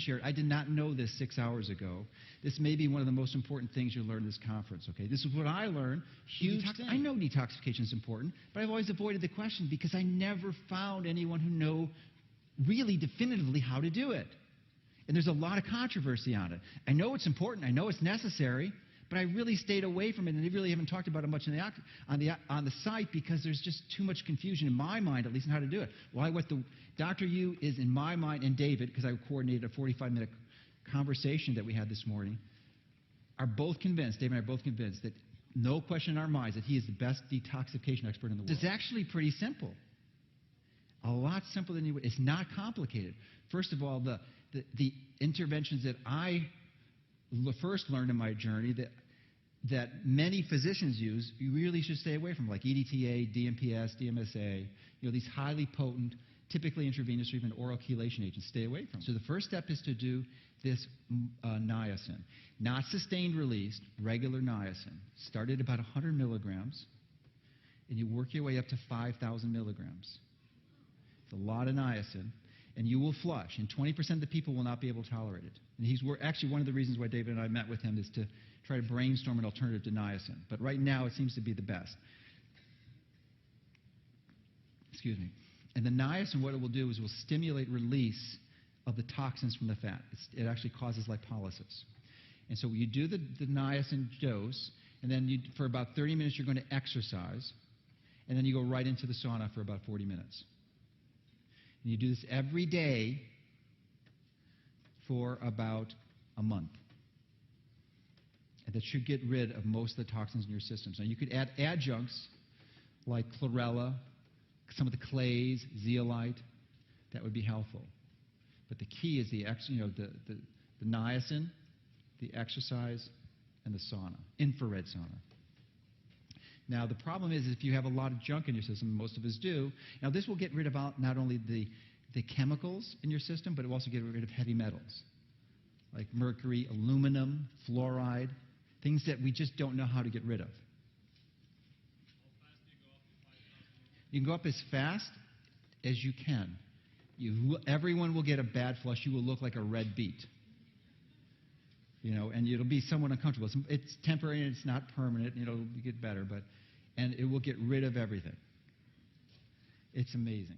share it. I did not know this 6 hours ago. This may be one of the most important things you'll learn in this conference, okay? This is what I learned. Huge thing. I know detoxification is important, but I've always avoided the question because I never found anyone who knew really definitively how to do it. And there's a lot of controversy on it. I know it's important. I know it's necessary. But I really stayed away from it, and they really haven't talked about it much on the site because there's just too much confusion in my mind, at least, on how to do it. Well, what the Dr. Yu is in my mind, and David, because I coordinated a 45-minute conversation that we had this morning, are both convinced, David and I are both convinced, that no question in our minds that he is the best detoxification expert in the world. It's actually pretty simple. A lot simpler than you would. It's not complicated. First of all, the interventions that I first learned in my journey that many physicians use, you really should stay away from, like EDTA, DMPS, DMSA, these highly potent, typically intravenous or even oral chelation agents. Stay away from them. So the first step is to do this niacin. Not sustained release, regular niacin. Start at about 100 milligrams, and you work your way up to 5,000 milligrams. It's a lot of niacin. And you will flush, and 20% of the people will not be able to tolerate it. And actually, one of the reasons why David and I met with him is to try to brainstorm an alternative to niacin. But right now, it seems to be the best. Excuse me. And the niacin, what it will do is it will stimulate release of the toxins from the fat. It actually causes lipolysis. And so you do the niacin dose, and then for about 30 minutes, you're going to exercise, and then you go right into the sauna for about 40 minutes. And you do this every day for about a month. And that should get rid of most of the toxins in your systems. Now, you could add adjuncts like chlorella, some of the clays, zeolite. That would be helpful. But the key is the niacin, the exercise, and the sauna, infrared sauna. Now, the problem is if you have a lot of junk in your system, most of us do, now this will get rid of not only the chemicals in your system, but it will also get rid of heavy metals, like mercury, aluminum, fluoride, things that we just don't know how to get rid of. How fast do you go up to 5,000? You can go up as fast as you can. Everyone will get a bad flush. You will look like a red beet. And it'll be somewhat uncomfortable. It's temporary and it's not permanent. It'll get better, and it will get rid of everything. It's amazing.